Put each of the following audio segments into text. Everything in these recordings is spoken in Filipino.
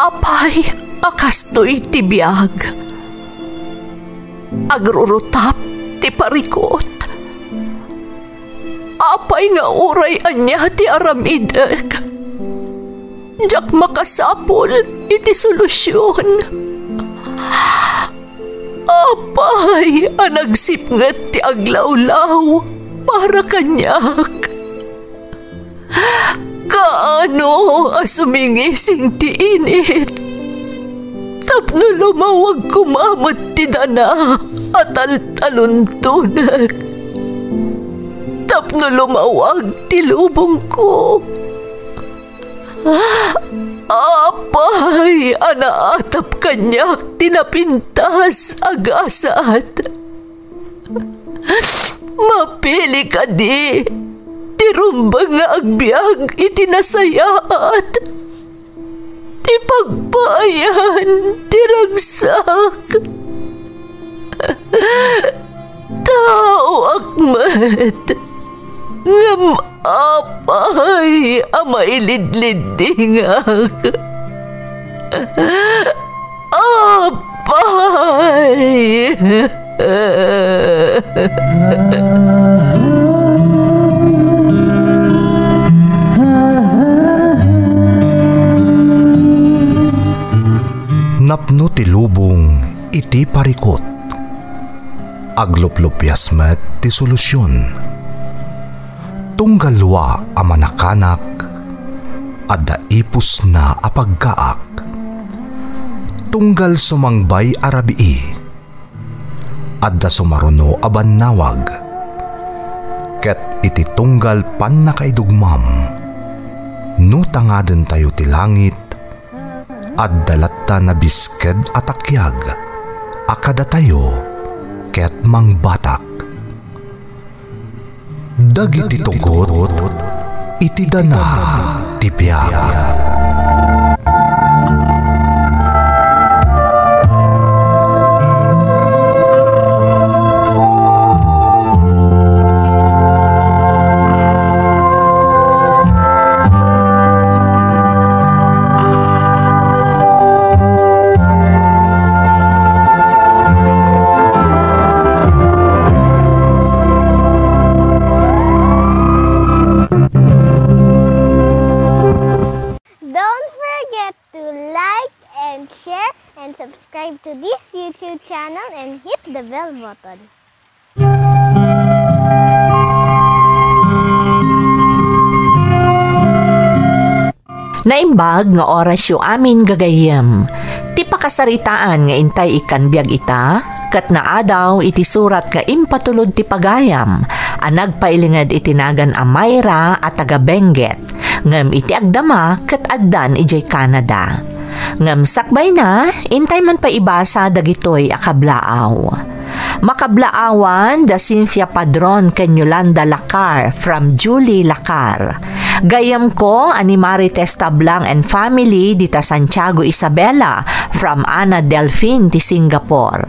Apay, akastoy ti biyag. Agrurutap ti parikot. Apay nga uray anya ti aramidek. Jak makasapol iti solusyon. Apay, anagsipngat ti aglawlaw para kanyak. Kaano asumingising ti init. Tapno lumawag kumamot ti dana at taluntunak. Tapno lumawag ti lubong ko. Apay, anaatap kanyak tinapintas agasat. Mapili ka di, tirumbang nga agbyag itinasayaat. Ti pagbayan, tiragsak. Tao akmat, ngam apay, amailidlidingak. Apay. Napno ti lubong iti parikot. Agluplupyas met ti solusyon. Tunggalwa a manakanak adda ipus na apagkaak. Tunggal sumangbay arabii adda sumaruno a bannawag. Ket iti tunggal pan nakaidugmam no tangaden tayo ti langit adda latta na bisked atakyag akada tayo ket mangbatak. Dagiti tugot iti dana ti biag. Subscribe to this YouTube channel and hit the bell button. Naimbag nga oras yu amin gagayem. Ti pakasaritaan nga intay ikan biag ita, kat naadaw iti surat nga impatulod ti pagayam, anag pailingad itinagan a Mayra at taga Benguet, ngem iti agdama kat addan ijay Canada. Ngam sakbay na, intay man pa ibasa dagitoy akablaaw. Makablaawan da Cynthia Padron ken Yolanda Lacar from Julie Lacar. Gayam ko ani Marites Tablang and family dita Santiago Isabela from Ana Delfin ti Singapore.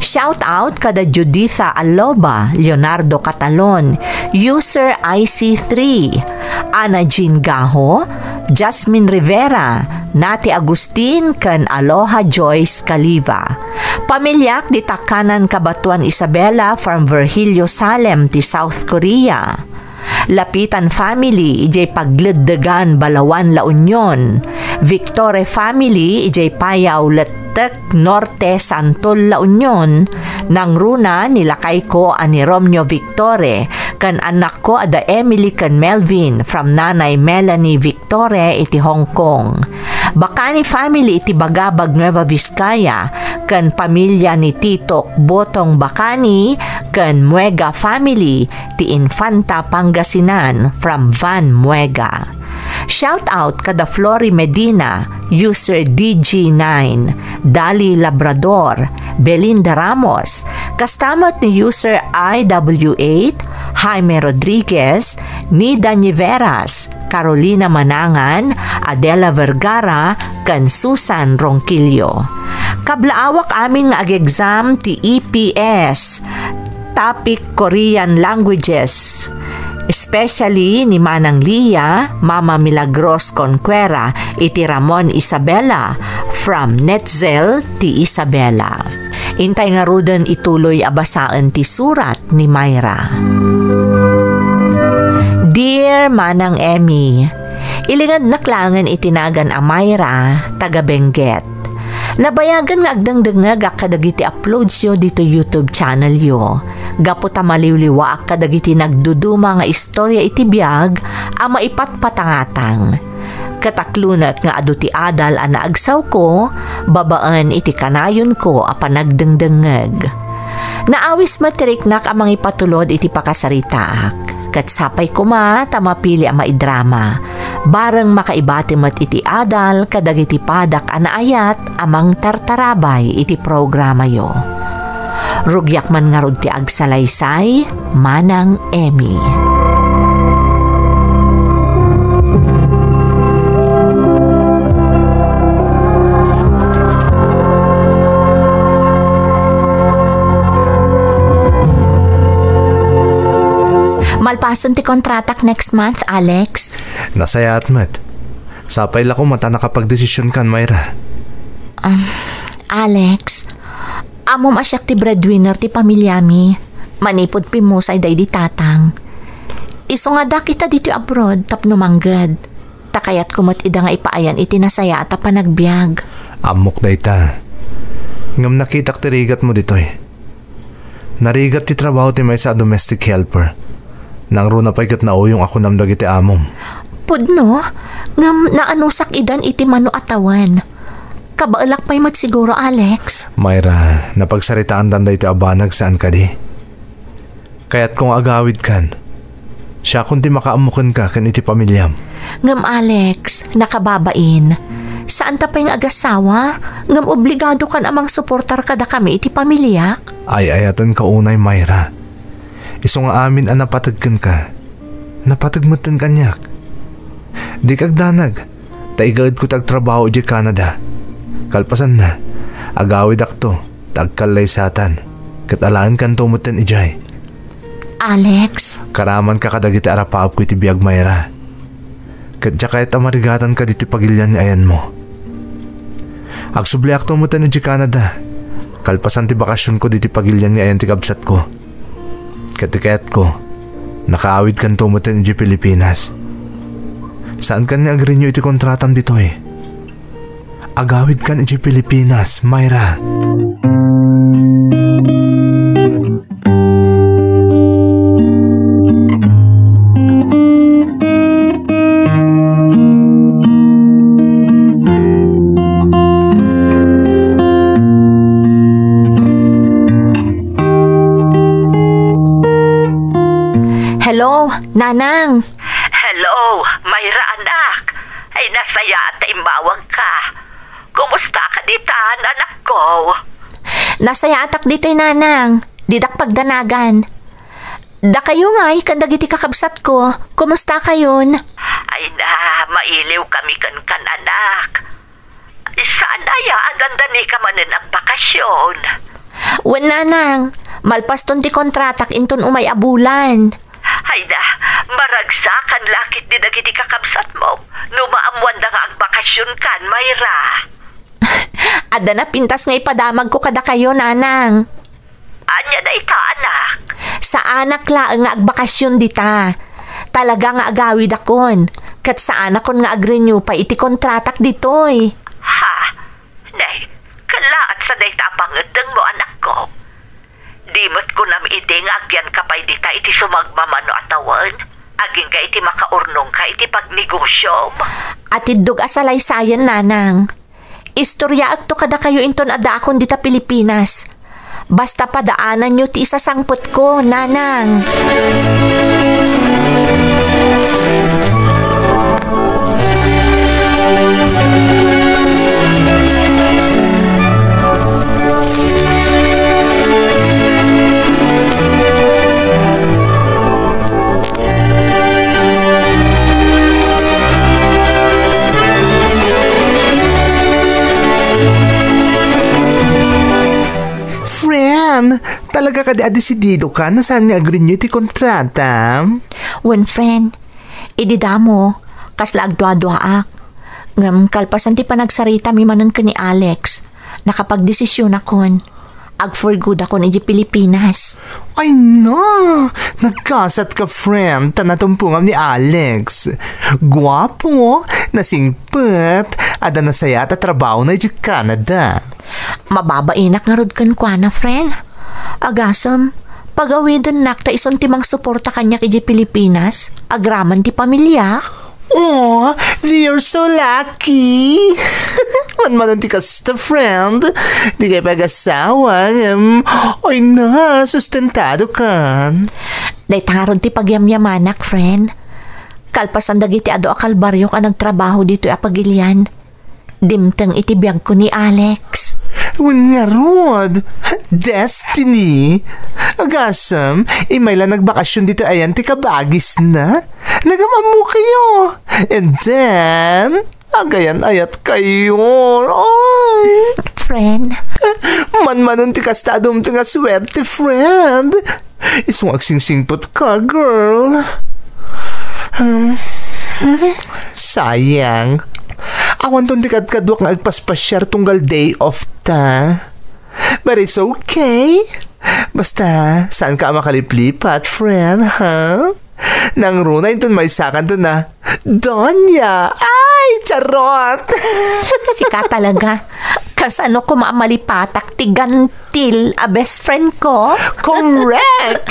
Shout out kada Juditha Aloba, Leonardo Catalon, user IC3, Ana Jean Gaho, Jasmine Rivera, Nati Agustin ken Aloha Joyce Caliva. Pamilyak di Takanan Kabatuan Isabela from Virgilio Salem ti South Korea. Lapitan family ijay Pagleddegan Balawan La Union. Victore family ijay Payaw Letek Norte Santol La Union. Nang runa nilakay ko ani Romeo Victore kan anak ko ada Emily kan Melvin from nanay Melanie Victore iti Hong Kong. Bacani family iti Bagabag Nueva Vizcaya kan pamilya ni Tito Botong Bacani kan Muega family ti Infanta Pangasinan from Van Muega. Shout out kada Flory Medina, user DG9, Dali Labrador, Belinda Ramos, kastamot ni user IW8, Jaime Rodriguez, Nida Niveras, Carolina Manangan, Adela Vergara, kan Susan Ronquillo. Kablaawak aming ag-exam ti EPS, Topic Korean Languages. Especially ni Manang Lia, Mama Milagros Conquera, iti Ramon Isabela, from Netzel ti Isabela. Intay nga ruden ituloy abasaan ti surat ni Myra. Dear Manang Emmy, ilingad naklangan itinagan a Myra, taga Benguet. Nabayagan nga agdangdangag kadagiti uploads yo dito YouTube channel yo. Gapo ta maliwliwa kadagiti nagduduma nga istorya iti biag a maipatpatangatang. Kataklunat nga adu ti adal a naagsaw ko, babaan iti kanayon ko a panagdangdangag. Naawis matiriknak amang ipatulod iti pakasaritaak. Katsapay ko ma tamapili a maidrama. Bareng makaibatimat iti adal kadagiti padak a naayat amang tartarabay iti programa yo. Rugyak man nga rod ti agsalaysay, Manang Emmy. Malpason ti kontratak next month, Alex. Nasaya atmat. Sapay la ko mata nakapag-desisyon kan, Myra. Alex, amo masyak ti breadwinner ti pamilyami. Manipod pimusay day di tatang. Iso nga da kita dito abroad tapno manggad. Takayat kumot ida nga ipaayan iti nasaya at panagbiag. Amok na ita. Ngam nakitak ti rigat mo ditoy. Narigat ti trabaho ti may sa domestic helper. Nang runa pa'y kat nauyong ako namdag iti amom. Pudno, ngam naanusak idan iti mano atawan. Kabaalak pa'y magsiguro, Alex. Myra, napagsaritaan tanda iti abanag saan ka di. Kaya't kung agawid kan, siya kundi makaamukan ka kan iti pamilyam. Ngam, Alex, nakababain. Saan ta pa'y agasawa? Ngam obligado kan amang suportar kada kami iti pamilyak? Ay ayatan ka unay, Myra. Iso nga amin ang napatagkan ka. Napatagmatan kanyak. Di kagdanag. Taigad ko tagtrabaho di Canada. Kalpasan na. Agawid akto. Tagkalay satan. Katalaan kan tumutan ijay. Alex. Karaman ka kadagiti arapaap ko iti biag, Myra. Katya kahit amarigatan ka diti pagilyan ni ayan mo. Agsubli akto tumutan di Canada. Kalpasan ti bakasyon ko diti pagilyan ni ayan ti kabsat ko. Katikayat ko, nakaawid kan tumutan iti Pilipinas. Saan kan niya agrinyo iti kontratam dito eh? Agawid kan iti Pilipinas, Myra. Hello, Nanang. Hello, Myra anak. Ay nasaya at imbawag ka. Kumusta ka ditan, anak ko? Nasaya atak dito'y Nanang. Didak pagdanagan. Da kayo nga'y kandagiti kakabsat ko. Kumusta kayon? Ay na, mailiw kami kan anak. Saan aya aganda ni ka manin ang bakasyon? Wen Nanang, malpaston ti kontratak inton umay abulan. Ay na, maragsakan lakit din dagiti kakabsat mo. Numaamuan na nga ang bakasyon kan, Myra. Ada na pintas nga ipadamag ko kada kayo, Nanang. Anya na ita, anak? Sa anak laang nga agbakasyon dita. Talaga nga agawid akon. Kat sa anak kon nga agrenew pa iti kontratak ditoy. Ha? Nay, kalaat sa dayta pangedeng mo, anak ko. Dimot ko nam ide nga agyan kapay dita iti sumagmamano atawan. Aging ka iti makaurnong ka iti pagnegosyo. At idug asalay sayan, Nanang. Istorya agto kada kayo inton ada akon dita Pilipinas. Basta padaanan nyo ti isasangpot ko, Nanang. Talaga Kadi adesidido ka na saan nga agree nyo iti kontrata? Wen friend, ididamo, kasla agdwa-dwaak. Ngam kalpasan ti panagsarita mi manon ka ni Alex. Nakapagdesisyon akon. Ag for good ako ni Pilipinas. Ay na, nagkasat ka friend, tanatumpungam ni Alex. Guwapo, nasingpet, ada na saya at trabaho na iti Canada. Mababainak nga rod kan kwa na friend. Agasam, pag-awidon nak ta ison timang suporta kanya kiji Pilipinas, agraman ti pamilya. Oh, you're so lucky. Man ti kasta friend. Di kayo pag-asawa. Ay na, sustentado ka. Daytaron ti pagyamyamanak, friend. Kalpasan dagiti ado akal baryo ka nagtrabaho dito apagilyan. Dimteng itibiyag ko ni Alex. Nga rod, destiny. Agasam, imay lang nagbakasyon dito ayan, ti kabagis na. Nagamamu kayo. And then, agayan ayat kayo. Ay. Friend. Man-manon ti kastadom ti nga swerte, friend. Isong agsingsingpot ka, girl. Sayang. Awan ton ti kadkadwak nga agpaspasyar tunggal day off ta. But it's okay. Basta, saan ka makaliplipat, friend, ha? Nang runay ton may sakan to na, Donya! Ay, charot! Sika talaga. Kasano ko maamalipatak ti gantil a best friend ko? Correct!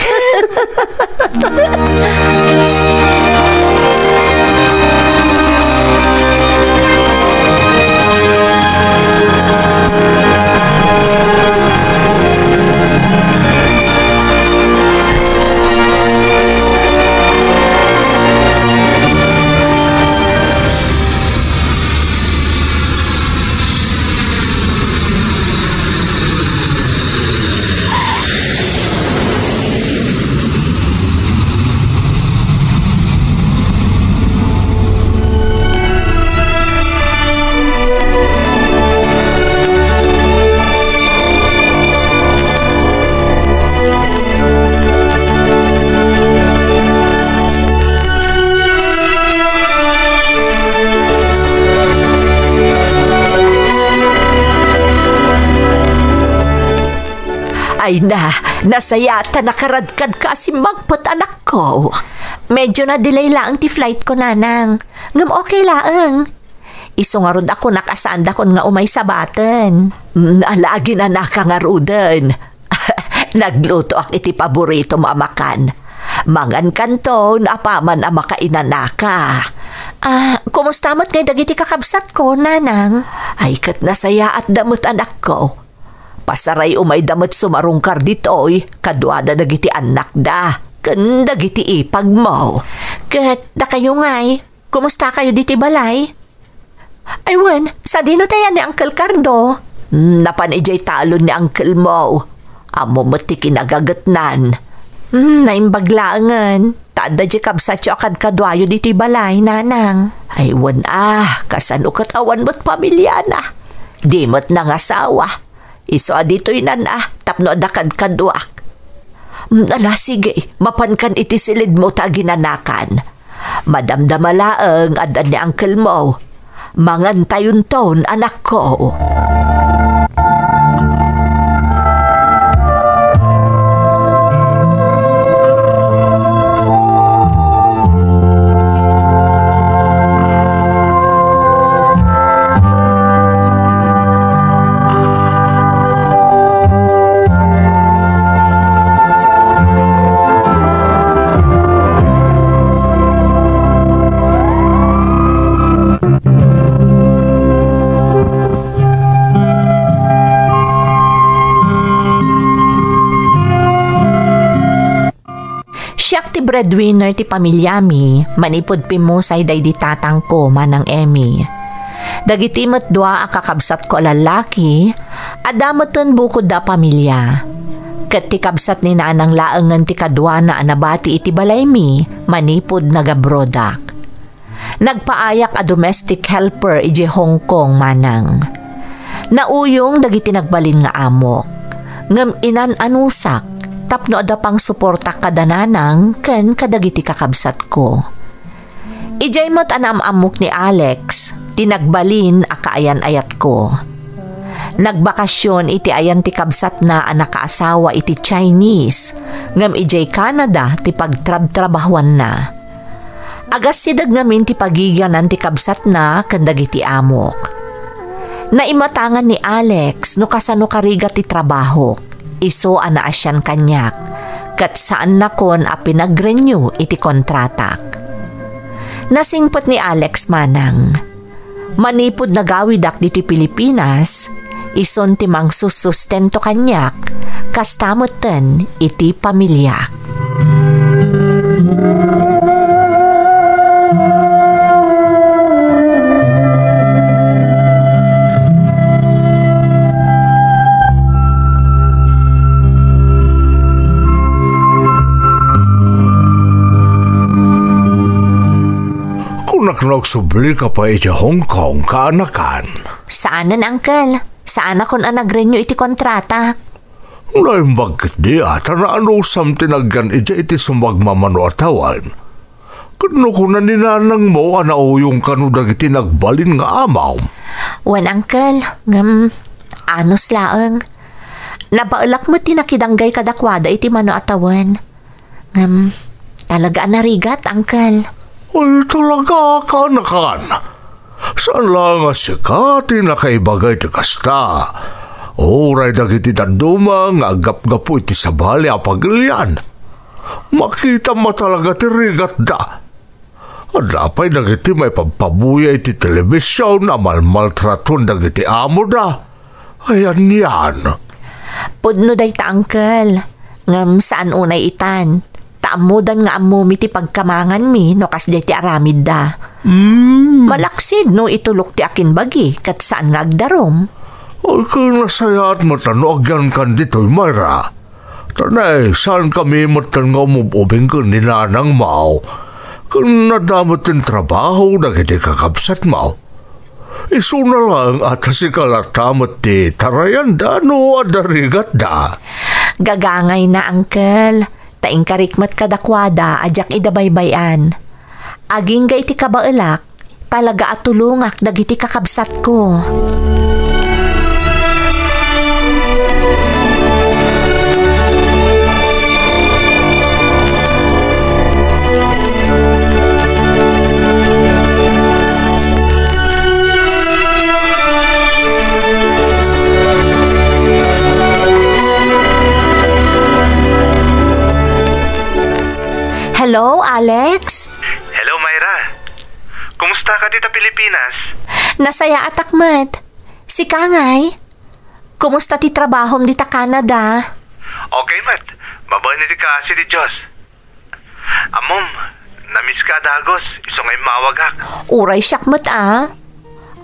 Ay na, nasayata nakaradkad ka si magpot anak ko. Medyo na delay lang ti flight ko nanang. Ngam okay laang. Iso nga rod ako nakasanda kon nga umay sabaten. Alagi na nakangarudan. Nagluto ak iti paborito maamakan. Mangan kanto na paman ang makainanaka. Kumusta mo't ngay dagiti kakabsat ko, nanang? Ay kat nasaya at damot anak ko. Pasaray umay damot sumarungkar ditoy, kadwada dagiti anak da. Kan dagiti ipag mo. Kat da kayo ngay, kumusta kayo diti balay? Aywan, sa dino tayo ni Uncle Cardo? Napanijay talon ni Uncle mo. Amo mati kinagagatnan. Naimbaglaangan. Tada di kabsat yung akad kadwayo diti balay, nanang. Aywan kasano kat awan mo't pamilya na. Di mo't nangasawa. Iso adito'y tapno adakad kadwak. Ala sige, mapankan iti silid mo ta ginanakan. Madamdamalaang adan ni Uncle mo. Mangan tayon ton anak ko. Siyak ti breadwinner ti pamilyami, manipod pimusay day di tatang ko manang Emmy. Dagiti met dua akakabsat ko lalaki, adamoton bukod da pamilya. Ket ti kabsat ni nanang laengan ti kadwa na anabati iti balaymi, manipod nagabrodak. Nagpaayak a domestic helper iji Hong Kong manang. Nauyong dagiti nagbalin nga amok. Ngem inan anusak, tapno ada pang suporta kadananang ken kadagiti kakabsat ko. Ijay mo't anam-amok ni Alex, tinagbalin akaayan ayat ko. Nagbakasyon iti ayan ti kabsat na anakaasawa iti Chinese, ngam ijay Canada ti pagtrab-trabahuan na. Agas sidag namin ti pagigyanan ti kabsat na kandag iti amok. Naimatangan ni Alex no kasano kariga ti trabaho, iso anaasyan kanyak, kat saan na kon a pinag-renew iti kontratak. Nasingpot ni Alex manang, manipod na gawidak diti Pilipinas, ison ti mang susustento kanyak, kastamoten iti pamilyak. Nagsubli ka pa iti Hong Kong kaanakan. Saanan, Uncle? Saan akong anag-renew iti kontrata? Naimbag di ata na ano sam tinagyan iti sumagmamano atawan. Kano ko na ninanang mo anauyong kanudag iti nagbalin nga amaw. Wan, Uncle. Anos laang. Nabaulak mo tinakidanggay kadakwada iti mano atawan. Talaga narigat, Uncle. Ay, talaga kaanakan. Saan lang nga sikati na kaibagay ti kasta. Oray dagiti daduma nga agap-gapo iti sabali apagilian. Makita mo talaga ti rigat da. Adapay dagiti may pampabuya iti telebisyon na malmaltraton dagiti amo da. Ayan yan. Pudno day ta, Uncle. Ngam saan unay itan. Taamudan nga amumi ti pagkamangan mi no kas ti aramid da. Malaksid no itulok ti akin bagi kat saan nga agdarom. Ay kinasayat matano agyan kan dito'y Mayra. Tanay, saan kami matan nga umubing ka ni Nanang Mao? Kung nadamot yung trabaho dagiti kakabsat Mao. Iso na lang at si kalatamat ti tarayan da no adarigat da. Gagangay na, Uncle. Taing karikmat kadakwada ajak idabaybayan. Aging ga iti kabaelak, talaga at tulungak dagiti kakabsat ko. Hello, Alex? Hello, Myra. Kumusta ka dito Pilipinas? Nasaya at akmat. Si Kangay? Kumusta ti trabahom dita Canada? Okay, Mat. Mabay ni di ka si di Diyos. Amom, namiss ka dagos. Iso ngay mawagak. Uray siyak mat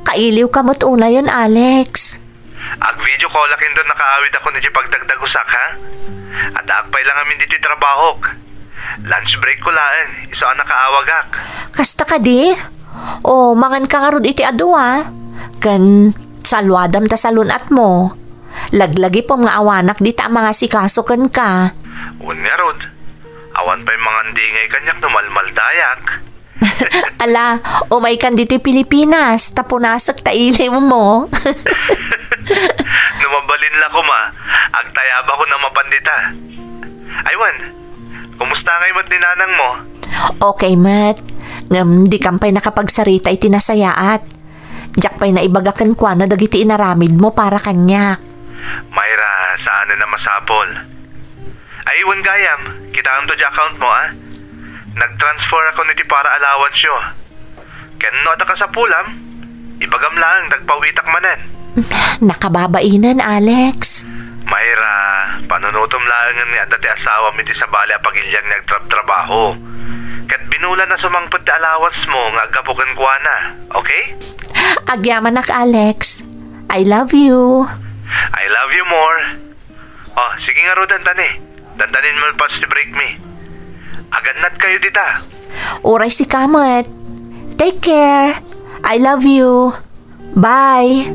Kailiw ka mat una yun, Alex. Ag-video call akin doon nakaawid ako ni di pagdagdagusak, ha? At agpay lang amin dito trabahok. Lunch break ko laan. Iso ang nakaawagak. Kasta ka di? O, mangan ka nga rod iti adwa. Kan salwadam ta salunat mo. Laglagi po mga awanak di ta mga sikasukan ka. Un nga rod. Awan pa yung mga ndingay kanyak numalmaldayak. Ala, umay kan dito Pilipinas. Tapunasak ta ilaw mo. Numabalin lang ko ma. Agtayaba ko na mapandita. Aywan, kumusta kayo mat ni Nanang mo? Okay, Mat. Di kampay nakapagsarita iti nasayaat. Diyak pa'y naibagakan kwa na dagiti inaramid mo para kanyak. Myra, saan na masapol? Aywan gayam, kita ang to di account mo Nag-transfer ako niti para allowance yo. Kano ata ka sa pulam? Ibagam lang, nagpawitak manan. Nakababainan, Alex. Myra, panunutom lang ni adati asawa mi ti sa bali apagilyan nagtrabaho. Kat binula na sumangpot ti allowance mo nga agapukan kwa na, okay? Agyaman nak, Alex. I love you. I love you more. Oh, sige nga ro dandan Dandanin mo pa si break me. Aganat kayo dita. Uray si Kamat. Take care. I love you. Bye.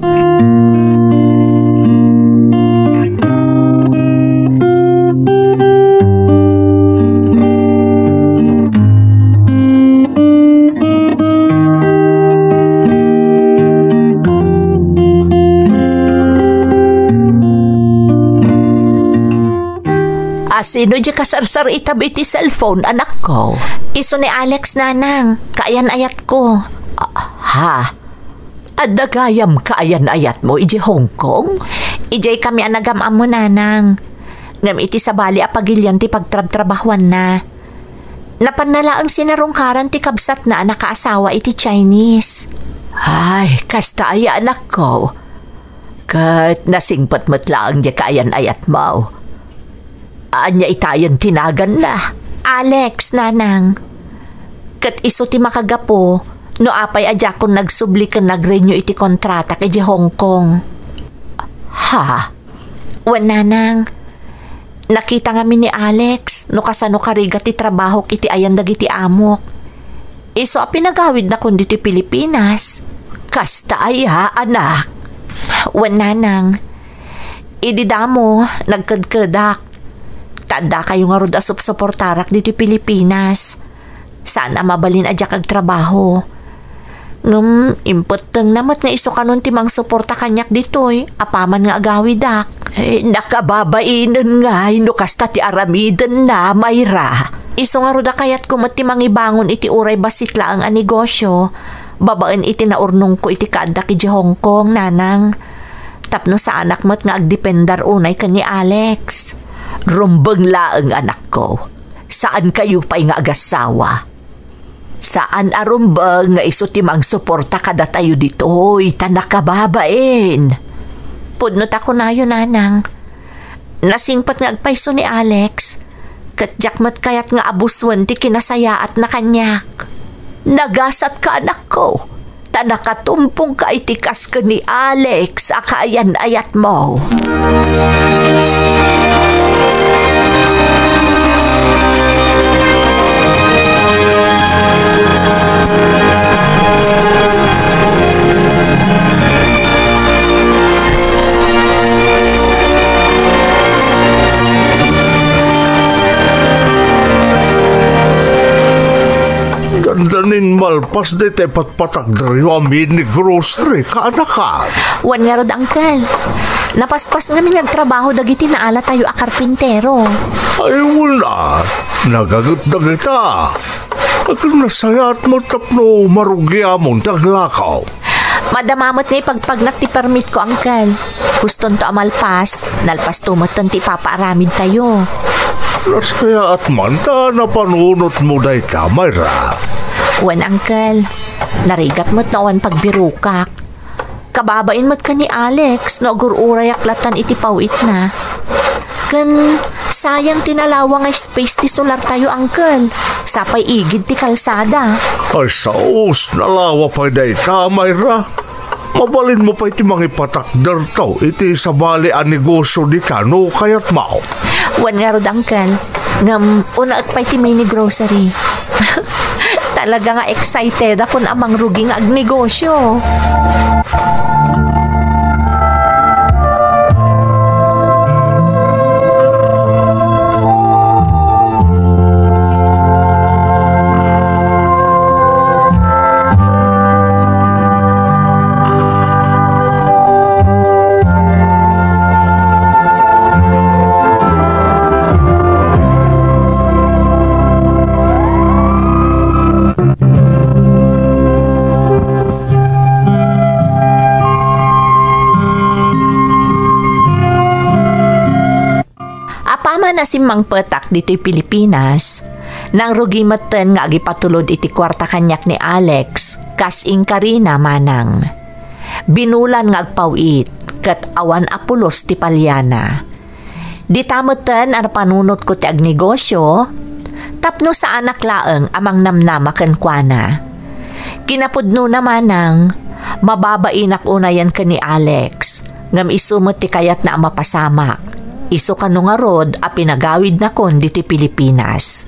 Sino di kasarsar itabi ti cellphone, anak ko? Iso ni Alex, nanang. Kaayan ayat ko. Ha? Adagayam kaayan ayat mo, iji Hong Kong? Ijay kami anagam mo, nanang. Ngam iti sabali apagilyan ti pagtrab-trabahuan na. Napanala ang sinarungkaran ti kabsat na nakaasawa iti Chinese. Ay, kasta ay anak ko. Kat nasingpat matlaang di kaayan ayat mo. Anya itayan tinagan na. Alex, nanang. Kat iso ti makagapo, no apay adya kung nagsubli ka nag-renew iti kontrata kay Hong Kong. Ha? Wan, nanang. Nakita nga ni Alex, no kasano kariga ti trabaho iti ayan dagiti amok. Iso a pinagawid na kundi ti Pilipinas. Kasta ay ha, anak. Wan, nanang. Ididamo, nagkadkadak. Tanda kayo nga rod asup sa portarak dito Pilipinas. Sana mabalin adya kag trabaho. Ngum, imputeng namat nga iso kanon timang suporta kanyak ditoy. Apaman nga agawidak. Nakababainan nga, no kasta ti aramidan na, Mayra. Iso nga rod kayat kumat timang ibangon iti uray basitla ang anegosyo. Babaan iti naurnong ko iti kaada ki Hong Kong, nanang. Tapno sa anak mo't nga agdependar unay ka ni Alex. Rumbang laang anak ko. Saan kayo pa'y nga agasawa? Saan arumbang nga iso timang suporta kada tayo dito'y tanakababain? Pudnot ako na yun, nanang. Nasingpat nga agpaiso ni Alex. Katjakmat kayat nga abuswan ti kinasayaat na kanyak. Nagasat ka, anak ko. Tanakatumpong ka itikas ka ni Alex akaayan ayat mo. Dandanin malpas de te patpatak dari amin ni grocery kaanakan. Wan nga rod, uncle. Napaspas nga min nagtrabaho dagiti naala tayo a karpintero. Ay wala, nagagot na kita. Akin nasayat mo tapno marugya mong taglakaw. Madamamot nga ipagpagnak ti permit ko, uncle. Guston to amalpas, nalpas tumatan ti papaaramid tayo. Nasayat man ta na panunot mo day ka, Mayra. Wan, uncle. Narigat mo't nawan pagbirukak. Kababain mo't ka ni Alex na agururay aklatan iti pawit na. Kan sayang tinalawa nga space ti solar tayo, uncle. Sapay igid ti kalsada. Ay saos, nalawa pa day ka, Mayra. Mabalin mo pa iti mangipatakder tao iti sabali ang negosyo di kano kayat mao. Wan nga rod, uncle. Ngam, una at pa iti mini grocery. Talaga nga excited ako na amang ruging agnegosyo. Na si Mang Petak dito'y Pilipinas, nang rugi maten nga agipatulod iti kwarta kanyak ni Alex, kasing Karina manang. Binulan nga agpawit, kat awan apulos ti palyana. Di tamutan ang panunot ko ti agnegosyo, tapno sa anak laeng amang namnamakan kwa. Kinapudno naman nang mababainak unayan ka ni Alex, ngam isumot ti kayat na mapasamak. Iso kano nga rod a pinagawid na kon diti Pilipinas.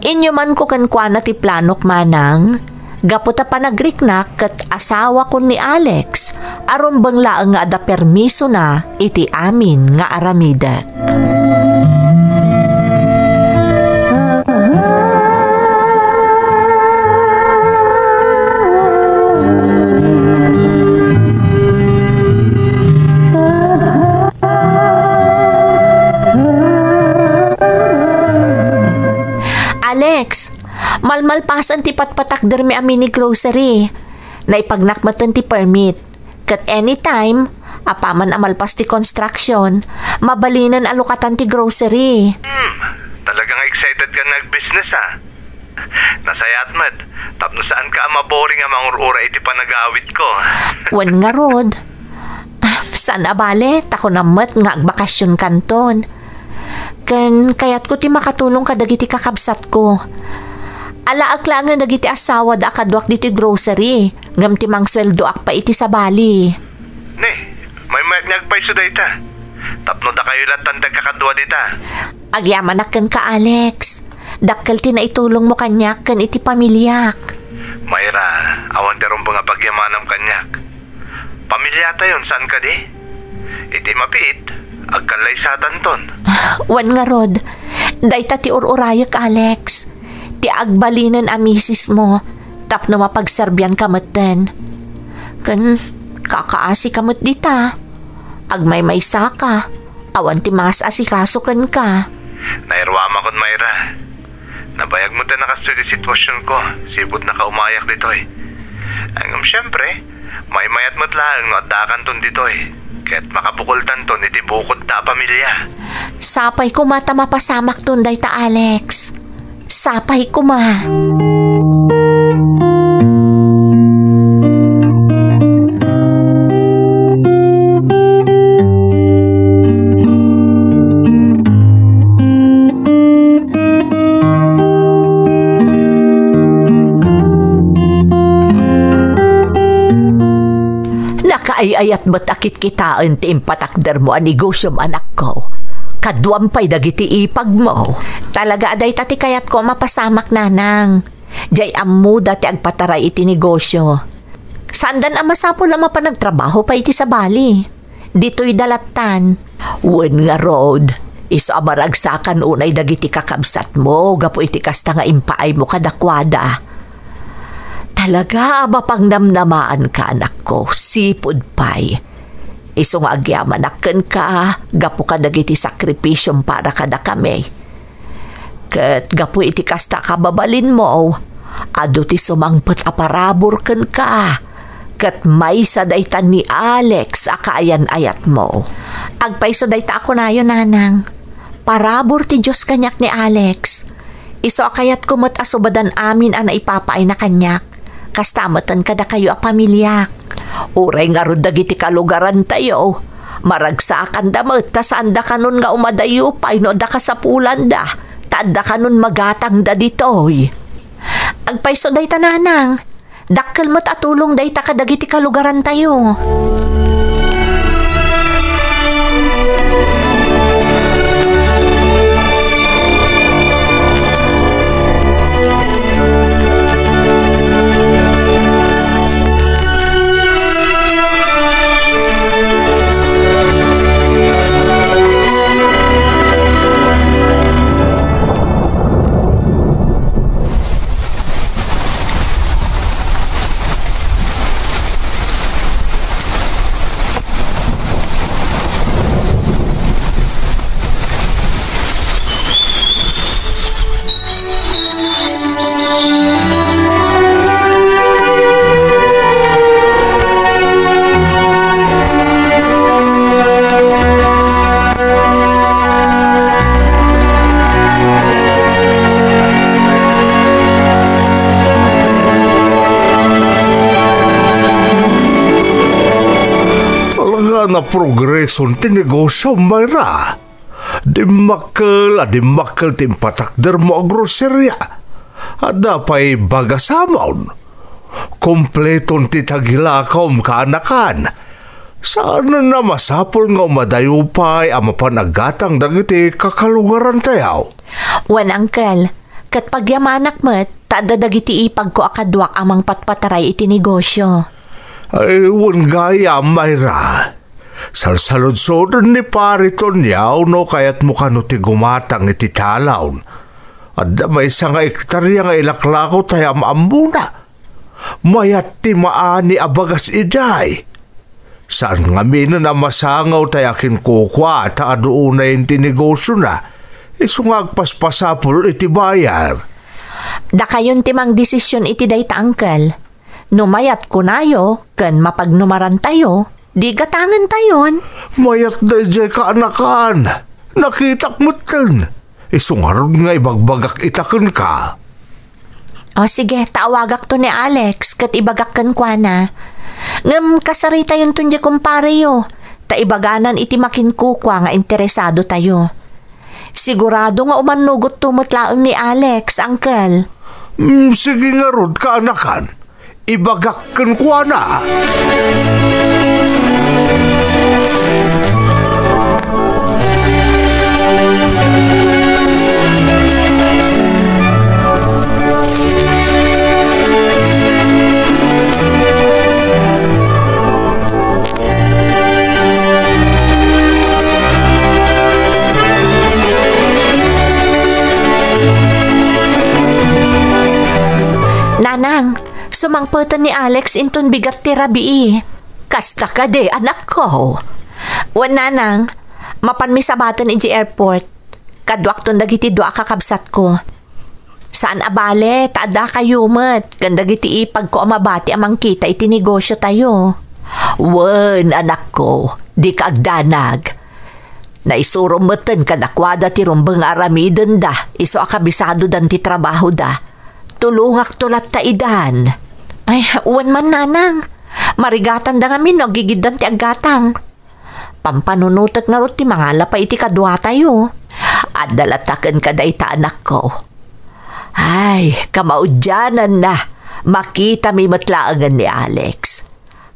Inyo man ko kankwana ti planok manang, gaputa pa nagriknak kat asawa kon ni Alex, aron banglaang nga ada permiso na iti amin nga aramidak. malmalpasan ti patpatakder mi amin ni grocery. Naipagnakmatan ti permit. Kat anytime, apaman amalpas ti construction, mabalinan alukatan ti grocery. Talagang excited ka nag-business Nasayat mat, tapno saan ka maboring ang mangurura iti panagawit ko. Wan nga rod. Saan abale, tako namat nga agbakasyon kanton. Kayat ko ti makatulong ka dagiti kakabsat ko. Alaak lang nga dagiti asawa da akadwak diti grocery. Ngam ti mang sweldo ak pa iti sa bali. Ne, may nagpay so dayta. Tapno da kayo latan kakadwa dita. Agyaman akan ka, Alex. Dakkel ti na itulong mo kanyak kan iti pamilyak. Mayra, awan derong nga pagyamanam kanyak. Pamilyata yon, saan ka di? Iti mapiit, agkalay sa tanton. Wan nga rod, dayta ti ururayak, Alex. Ti agbalinan a misis mo, tapno mapagserbyan kameten. Kan kakaasi kamot dita. Agmay-maysa ka, awan ti mas asikasukan ka. Nairwama kon, Mayra. Nabayag mo tayo nakastudi sitwasyon ko. Sipot na kaumayak dito Angam syempre, may mayat mo't lang no at dakan ton dito Kaya't makapukultan ton iti bukod ta pamilya. Sapay ko mata mapasamak ton dayta, Alex. Sapay ko ma. Ayat batakit kitaan ti impatakder mo ang negosyom anak ko. Kaduampay dagiti ipag mo. Talaga aday tati kayat ko mapasamak nanang. Jay ammo dati agpataray iti negosyo. Sandan ang masapol ang mapanagtrabaho pa iti sa bali. Dito'y dalatan. Wen nga road. Iso amaragsakan unay dagiti kakabsat mo. Gapo iti kasta nga impaay mo kadakwada. Talaga ba pang namnamaan ka, anak ko, sipod pay. Iso nga agyamanakan ka, gapo ka dagiti sakripisyong para kada kami. Kat gapo iti kasta kababalin mo, ado ti sumangpet aparabor ken ka. Kat may sa daytan ni Alex akaayan ayat mo. Agpaiso dayta ako na yun, nanang. Parabor ti Diyos kanyak ni Alex. Iso akayat kumot asubadan amin ang naipapaay na kanyak. Kastamatan kada kayo a pamilyak. Uray nga ron dagiti kalugaran tayo. Maragsakan damot, tasaan da kanon nga umadayo pay no da kasapulan da. Taada kanon magatang da ditoy. Agpaiso day tananang. Dakkel mo't atulong day ta kadagiti kalugaran tayo. Na progreson ti negosyo, Mayra. Di makkel ti patakder mo ang grocerya. Ada pa'y bagasamaon. Kompleton ti tagilakaw kaanakan. Saan na masapol nga umadayupay ang mapanagatang dagiti kakalugaran tayaw? Wan, Uncle. Kat pagyamanak mo't, tada dagiti ipag ko akadwak amang patpataray iti negosyo. Ay, wan gaya, Mayra. Salsalod-sodon ni pariton yaw no kayat mo kano ti gumatang iti talawn. At may isa nga ektarya nga ilaklako tayo maambuna. Mayat ti maani abagas iday. Saan nga mino na masangaw tayo akin kukwa at adoon na yung tinegosyo na. Iso nga agpaspasapol iti bayar. Da kayon timang desisyon iti dayta uncle. Numayat ko nayo, ken mapagnumaran tayo, di gatangan tayon. Mayat na jay kaanakan. Nakitak mo tan. Isungarod nga ibagbagak itakan ka. O sige, tawagak to ni Alex, kat ibagakkan kwa na. Ngam kasarita yun tun di kumpare yo. Ta ibaganan iti makinkukwa nga interesado tayo. Sigurado nga umanugot tumutlaang ni Alex, uncle. Sige nga rod kaanakan. Ibagakkan ko na. Nanang, sumangputan ni Alex intun bigat ti rabii. Kasta ka de, anak ko. Wan nanang, mapanmisabatan iji airport. Kadwakton dagiti dua kakabsat ko. Saan abale, taada kayo mat. Gandagiti ipag ko amabati amang kita iti negosyo tayo. Wan, anak ko, di ka agdanag. Naisurumatan kadakwada ti rumbang aramiden da. Iso akabisado dan ti trabaho da. Tulungak tulat ta idan. Ay, uwan man nanang. Marigatan da ngamin no, gigidan ti agatang. Pampanunutak nga rot ti mangala pa iti kadwa tayo. At dalatakan ka da ita anak ko. Ay, kamaudyanan na. Makita mi matlaagan ni Alex.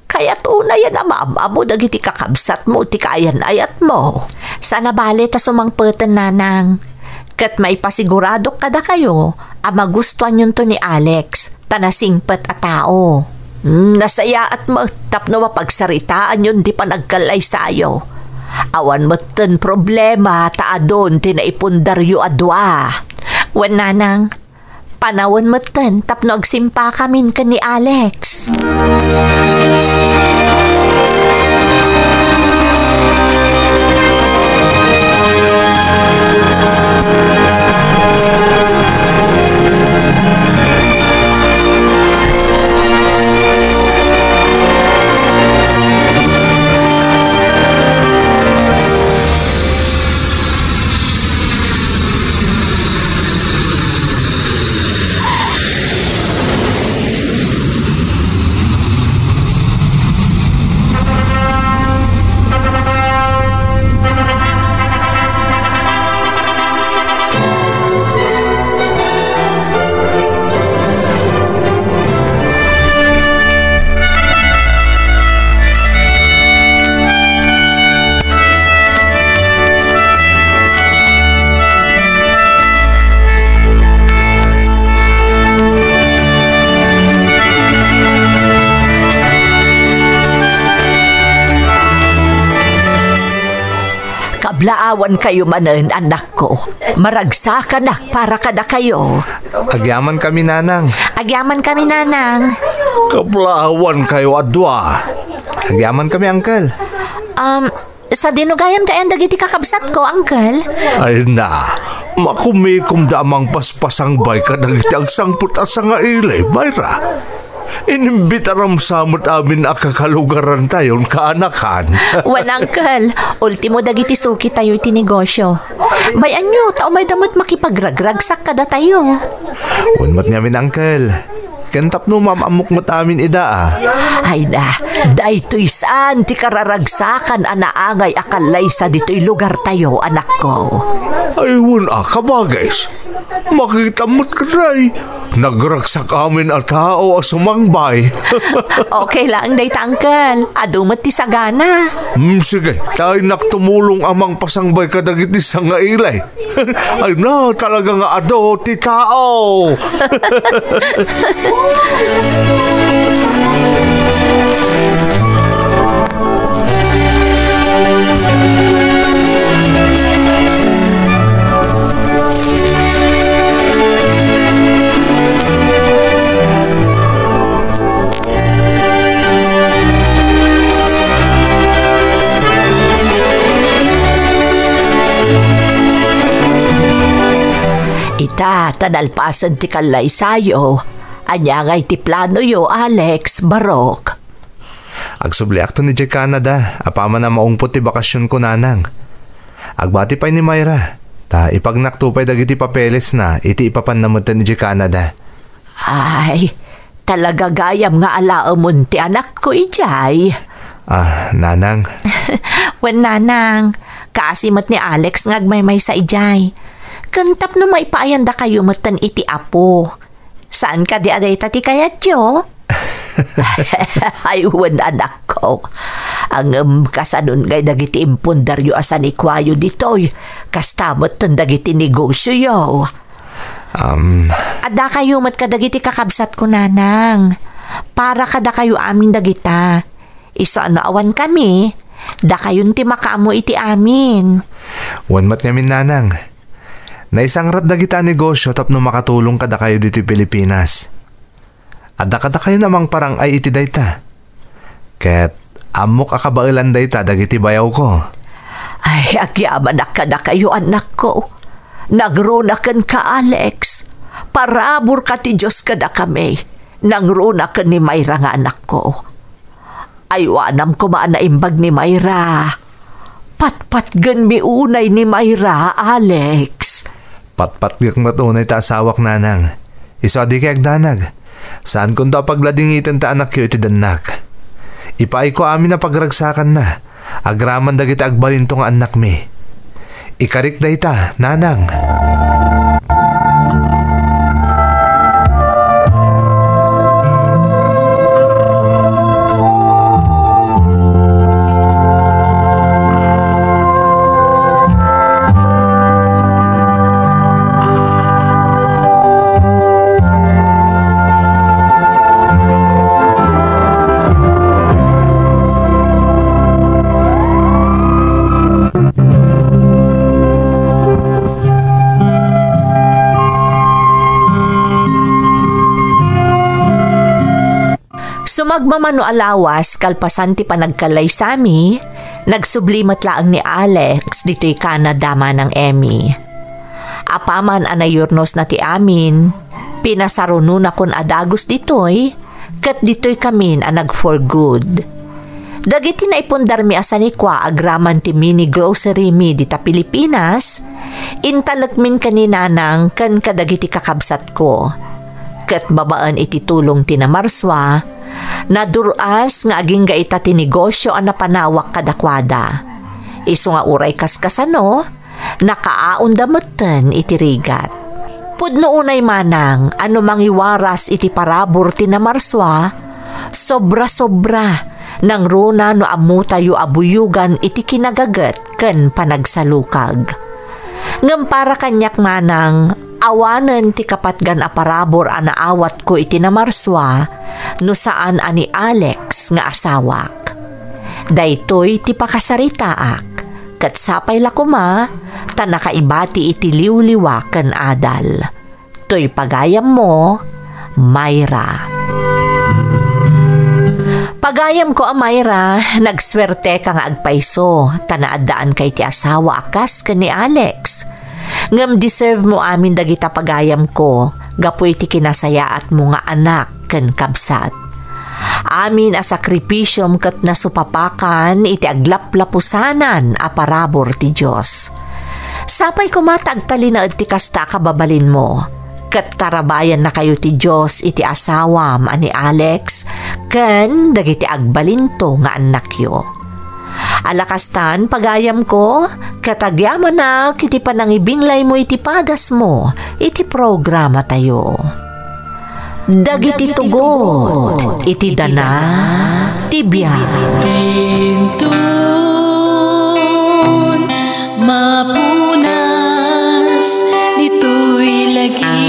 Kaya't una yan amamo dagiti kakabsat mo ti kayan ayat mo. Sana bale ta sumangpetan nanang. Kat may pasigurado kada kayo, magustuhan yun to ni Alex, tanasingpat a tao. Nasaya at matap na mapagsaritaan yun di pa nagkalay sayo. Awan matan problema, taadon tinaipundaryo adwa. Wan nanang, panawan matan tapno agsimpa kamin ka ni Alex. Kablaawan kayo manen, anak ko. Maragsakan na para kada kayo. Agyaman kami nanang. Agyaman kami nanang. Kablaawan kayo adwa. Agyaman kami uncle. Sa dinugayam dayan dagiti kakabsat ko, uncle. Ay na, makumikom damang paspasang bay ka dagiti agsangput asa nga ilay, Mayra. Inimbitaram samot amin akakalugaran tayon kaanakan. Wan, uncle. Ultimo dagiti suki tayo iti negosyo. Bayan nyo, tao may damot makipagragragsak kada tayo. Unmat ngamin uncle. Kentap no mamamuk mo amin ida Ay na, daytoy saan ti kararagsakan anaangay akalay sa dito'y lugar tayo, anak ko. Ayun kabagays. Makita mo't karay. Nagragsak amin at tao sumangbay. Okay lang, dayta uncle. Adumat ti sagana. Sige, tayo naktumulong amang pasangbay kadagiti sa nga ilay. Ay na, talaga nga ado ti tao. Ta, tanalpasan ti kalay sayo. Anya ngay ti plano yo, Alex, Barok. Agsubliak to ni Jay Canada, apama na maungpot ti bakasyon ko nanang. Agbati pa ni Myra, ta ipagnaktupay dagiti papeles na iti ipapannamutan ni Jay Canada. Ay, talaga gayam nga alaamon ti anak ko, Ijay. Nanang. Wen nanang, kaasimat ni Alex ngagmaymay sa Ijay. Kantap no maipaayan da kayo matan iti apo. Saan ka di aday tati kayat yo? Ay, wen anak ko. Ang kasanun gay dagiti impundaryo asan ikwayo ditoy. Kastamot tan dagiti negosyo yo. Ada kayo mat kadagiti kakabsat ko nanang. Para kada kayo amin dagita. Iso awan kami. Da kayon ti makaamo iti amin. Wan mat ngamin nanang. Naisangrat dagita negosyo tapno makatulong kada kayo dito Pilipinas. Adda kada kayo namang parang ay iti dayta. Ket amok akabailan dayta dagiti bayaw ko. Ay, agyaman na kada kayo anak ko. Nagronakan ka, Alex. Parabor ka ti Diyos kada kami. Nangronakan ni Myra nga anak ko. Ay, wanam ko maanaimbag ni Myra. Patpat gan mi unay ni Myra, Alex. Patpat gak matunay ta asawak nanang. Iso di kay agdanag. Saan kung daw pagladingitan ta anak yo iti danak. Ipaay ko amin na pagragsakan na. Agraman dagiti agbalintong anak mi. Ikarik day ta, nanang. Sumagmamano alawas kalpasan ti panagkalay sami, nagsublimat laang ni Alex dito'y Canada manang Emmy. Apaman anayurnos na ti amin, pinasaruno na kun adagos dito'y, kat dito'y kamin anag for good. Dagiti na ipundarmi asanikwa agraman ti mini grocery mi dita Pilipinas, intalagmin kaninanang kan kadagiti kakabsat ko. Kat babaan iti tulong tinamarswa, naduras nga aging gaita ti negosyo ang napanawak kadakwada. Isu nga uray kaskasano, nakaaon damutan iti rigat. Pudno unay manang, ano mangiwaras iti parabor ti namarswa, sobra-sobra, nang runa no amu tayo abuyugan iti kinagagat ken panagsalukag. Ngem para kanyak manang, awanen ti kapatgan a parabor a naawat ko iti namarswa, no saan ani Alex nga asawak. Daytoy ti pakasaritaak, kat sapay lakuma, ta nakaibati iti liwliwa ken adal. Toy pagayam mo, Myra. Pagayam ko a Myra, nagswerte ka nga agpaiso, tanaadaan kay ti asawa akas ken ni Alex. Ngam deserve mo amin dagita pagayam ko, gapoy ti kinasayaat mo nga anak ken kabsat. Amin a sakripisyom ket nasupapakan iti aglaplapusanan a parabor ti Dios. Sapay kumatag talinaed ti kasta kababalin mo. Ket tarabayan na kayo ti Dios iti asawam ani Alex ken dagiti agbalinto nga anak yo. Alakastan pagayam ko, katagyaman na kiti panangibinglay mo iti padas mo, iti programa tayo. Dagiti tugot, iti dana, tibiyag. Mapunas, dito'y lagi.